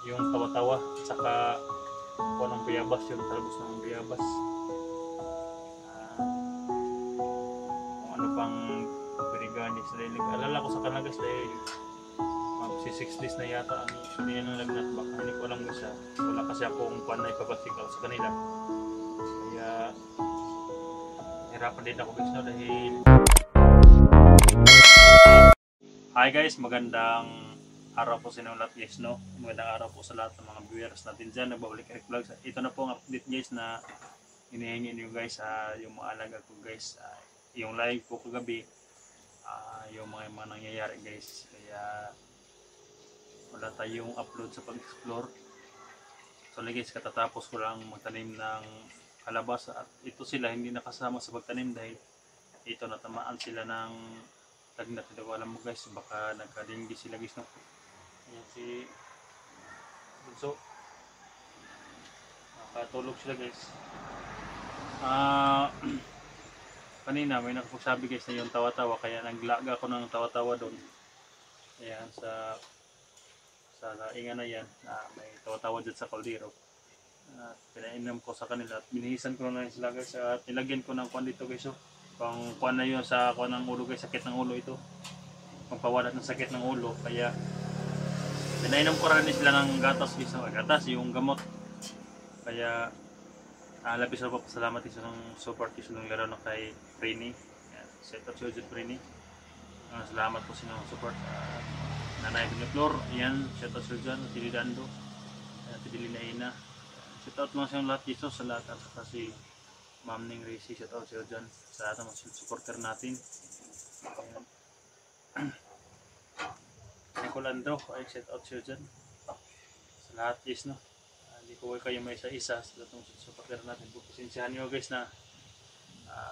yung tawa-tawa, saka kuha ng biyabas, yung talbos ng biyabas. Kung ano pang binigani sa dahil alala ko sa kanila guys dahil si 6 days na yata ang hindi na lagnat, baka hindi ko alam guys wala kasi akong panay papasigaw sa kanila, kaya hirapan din ako guys no, dahil hi guys, magandang araw po sa inyo lahat guys no, magandang araw po sa lahat ng mga viewers natin dyan, nagbabalik Eric Vlogs. Ito na po ang update guys na hinihingi niyo guys, yung mga alaga ko guys, yung live po kagabi, yung mga nangyayari guys, kaya wala tayong upload sa pag-explore. So guys, katatapos ko lang magtanim ng kalabasa at ito sila hindi nakasama sa pagtanim dahil ito natamaan sila ng lagnat. Hindi ko alam mo guys, baka nagka-dengue sila guys no. Ayan si Bunso, nakatulog sila guys. Kanina may nakapagsabi guys na yung tawa-tawa, kaya naglaga ako ng tawa-tawa doon. Ayan sa ingan na yan, may tawa-tawa dyan sa kaldero. Pinainom ko sa kanila at binihisan ko na sila guys at nilagyan ko ng kwan dito guys. Pang kwan na yun sa kwan ng ulo guys, sakit ng ulo ito. Pampawalat ng sakit ng ulo, kaya pinainom ko rin sila ng gatas guys. Gatas, yung gamot. Kaya labis na po pasalamat isa ng support isa ng laro na kay Prini. Set up si Ojud Prini. Salamat po sa inyong support. Nanay Piniflor, yan, shout out sa dyan, Tili Dando, Tili Naina, shout out mga siyang lahat dito sa lahat, at saka si Ma'am Ning Racy, shout out sa dyan, sa lahat ng mga supporter natin. Nicolandro, ay shout out sa dyan, sa lahat guys no, hindi ko kayo may isa-isa sa lahat ng supporter natin. Pasensyahan nyo guys na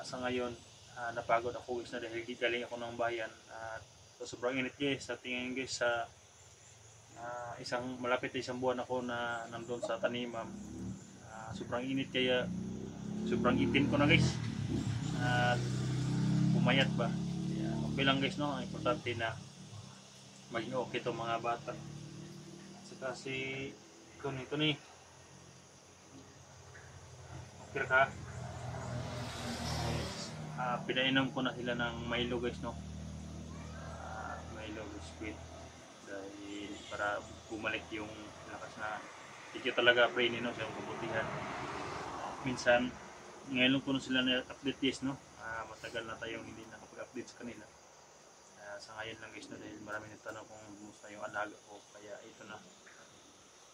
sa ngayon, napagod ako guys na dahil galing ako ng bayan, so, sobrang init guys, sa tingin guys sa malapit na isang buwan ako na nandun sa taniman. Sobrang init kaya sobrang itim ko na guys at pumayat ba, kaya okay lang guys no, importante na maging okay itong mga bata. Saka si Tony okay ka, pinainom ko na sila ng Milo guys no, Milo biscuit dahil para bumalik yung lakas na ito talaga Prini no, sa kabutihan. Minsan ngayon ko na sila na-update guys no, matagal na tayong hindi nakapag-update sa kanila. Sa ngayon lang guys no, dahil marami nagtanong kung kumusta yung alaga ko, kaya ito na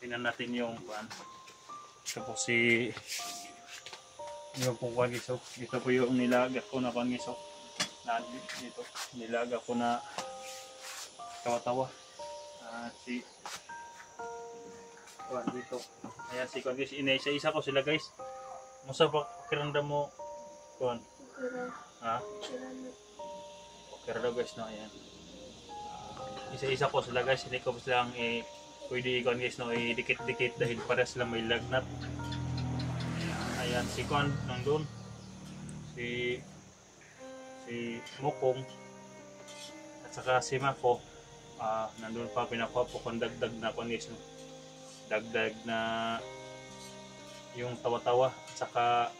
tingnan natin yung ito po si yung pong kwan guys. Ito po yung nilaga ko na kwan guys dito nilaga ko na tawa-tawa si kwan dito. Ayan si kwan guys, inaisa-isa ko sila guys. Musa pa kiranda mo kwan? Okay daw guys no, ayan. Isa-isa ko sila guys, hindi ko silang pwede ikon guys no, dikit-dikit dahil para sila may lagnat. Ayan si kwan nandun, si Mukong at saka si Mako, nandun pa, pinakuha po kung dagdag na kwan guys no, dagdag na yung tawa-tawa at saka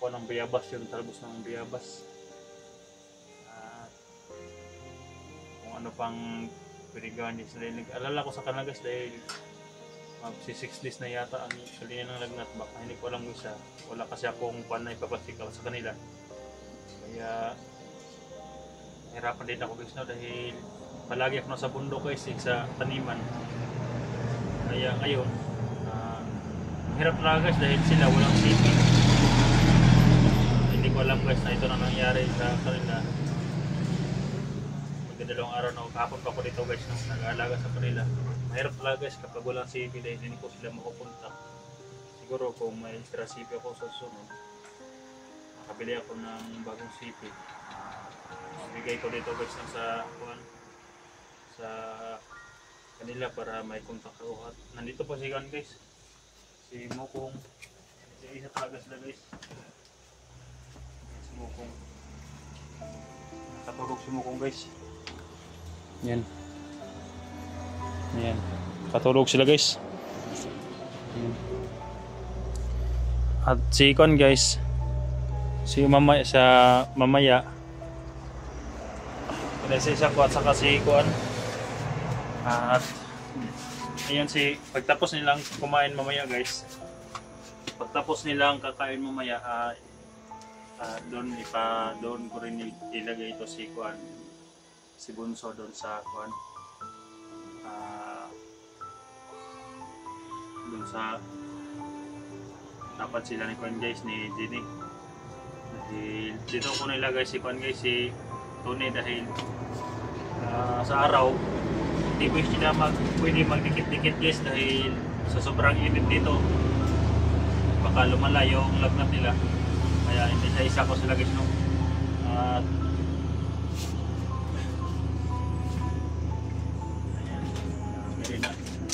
kuha ng biyabas, yung talbos ng biyabas. Kung ano pang pinigani sa dahil alala ko sa kanila guys dahil si 6 days na yata ang kanina ng lagnat, baka hindi ko alam guys wala kasi akong panay papasigaw sa kanila, kaya hirapan din ako guys no, dahil palagi ako nasa bundok guys sa taniman. Kaya ngayon hirap talaga guys dahil sila walang siping. Hindi ko alam guys na ito na nangyari sa kanila. Magdadalawang araw na kahapon pa ko dito guys no, nag-aalaga sa kanila. Mahirap talaga guys kapag walang CP dahil hindi ko sila makupunta. Siguro kung may extra CP ako sa sunod, makabili ako ng bagong CP. Bigay ko dito guys sa kanila para may contact ako. At nandito po si Gan guys, si Mukong, isa talaga sila guys. Si Mukong, nakatulog si Mukong guys. Yan. Katulog sila guys. At si Kon guys, si mamaya sa mamaya pinasa siya ko at saka si Kon. At ayun si pagtapos nilang kumain mamaya guys. Pagtapos nilang kakain mamaya doon ko rin ilagay ito si Kon. Si Bunso doon sa Kon. Doon sa dapat sila ni Kon guys ni Jenny. Dahil dito ko nilagay si Kon guys si Tony dahil sa araw hindi ko sila pwede magdikit-dikit guys dahil sa sobrang init dito baka lumala yung lagnat nila kaya hindi sa isa ko sila guys no. At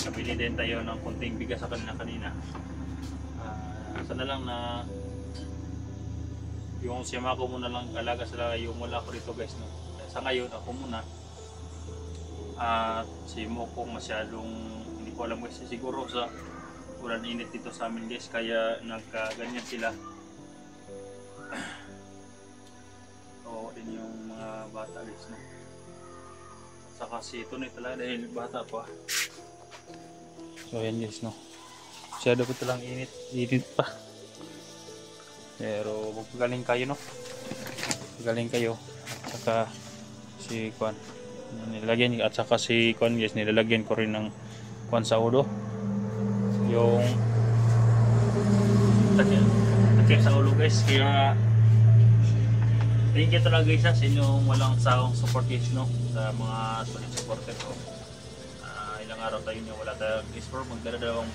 nabili din tayo ng konting bigas sa kanina. Sana lang na yung siyama ko muna lang alaga sila yung wala ko rito guys no. Sa ngayon ako muna at si Mokong masyadong hindi ko alam guys siguro sa ulan init dito sa amin guys kaya nagkaganyan sila. Oo din yung mga bata guys no. At saka si Tony talaga dahil bata pa. So yan guys no. Masyado po talang init pa. Pero magpagaling kayo no. Magaling kayo. At saka si Kwan nilagyan at saka si Kwan guys nilalagyan ko rin ng Kwan sa ulo. Yung takip sa ulo guys. Kaya thank you talaga guys sa inyong walang sawang support guys no. Sa mga solid supporter ko. Ilang araw tayo niya wala tayong explore. Magdadalawang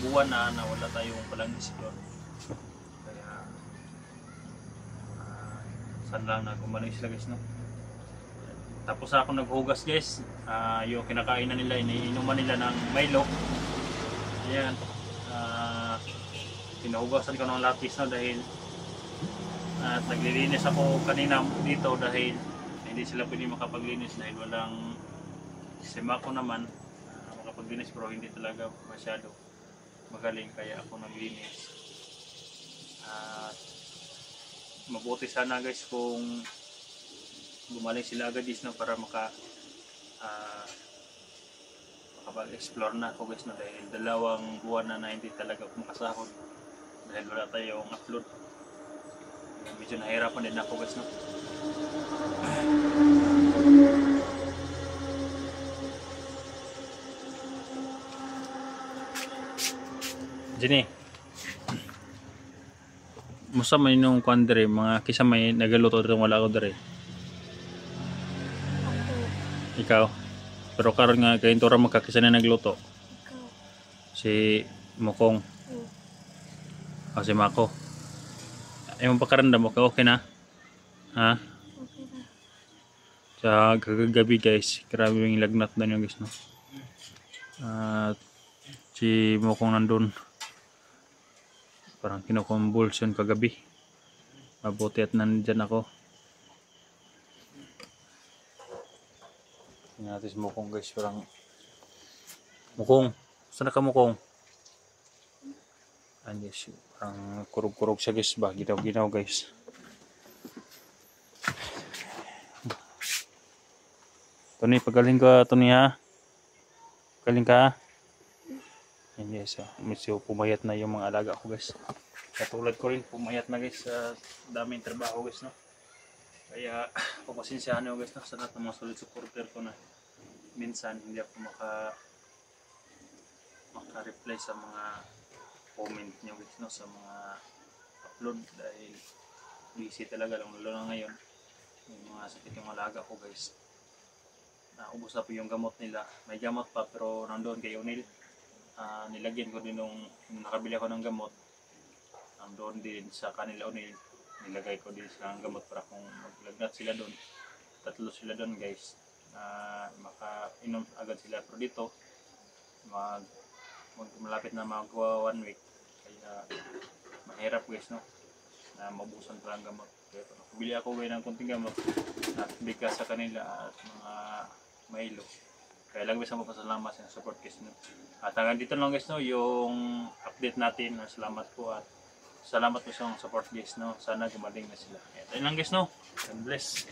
buwan na wala tayong palang explore. Saan lang na gumaling sila guys no. Tapos ako naghugas guys. Yung kinakain na nila iniinuman nila ng Milo. Ayan. Pinahugasan ko ng lapis no dahil at naglilinis ako kanina dito dahil hindi sila pwede makapaglinis dahil walang sima ko naman makapaglinis pero hindi talaga masyado magaling kaya ako naglinis. Mabuti sana guys kung gumaling sila agad guys no, para makapag-explore na ako guys no, dahil 2 buwan na hindi talaga ako makasahod dahil wala tayong upload. Medyo nahirapan din ako guys no. Jenny musta man yung kwan dire mga kisa may nagaluto dito wala ako dire. Ikaw pero karon nga kay tura magkakisa na nagluto si Mokong o si Mako ay mong pakaramdam mo ka okay na ha Okay na. sa kagabi guys grabe yung lagnat na yung guys no. At si Mokong nandun parang kinukumbulsyon kagabi. Mabuti at nandyan ako. Tingnan natin si Mokong guys. Parang Mokong. Saan ka Mokong? Andiyan siya. Parang kurog-kurog siya guys ba. Ginaw-ginaw guys. Tony pagaling ka Tony ha. Pagaling ka ha. Yan guys, medyo pumayat na yung mga alaga ko guys. Katulad ko rin, pumayat na guys sa daming trabaho guys no. Kaya pagpasensyahan nyo guys no, sa lahat ng mga solid supporter ko na minsan hindi ako maka-reply sa mga comment nyo guys no, sa mga upload dahil busy talaga lalo na ngayon. Yung mga sakit yung alaga ko guys. Naubos na po yung gamot nila. May gamot pa pero nandoon kay O'Neil. Nilagyan ko din nung nakabili ako ng gamot doon din sa kanila O'Neil nilagay ko din silang gamot para kung maglagnat sila doon 3 sila doon guys makainom agad sila pero dito malapit na mag 1 week kaya mahirap guys no na mabusan pa ang gamot kaya nakabili ako ng konting gamot at bigas sa kanila at mga Milo Kaya lang guys, mapasalamat sa support guys no. At hanggang dito lang guys no, yung update natin. Salamat po at salamat po sa support guys no. Sana gumaling na sila. Ayan lang guys no. God bless.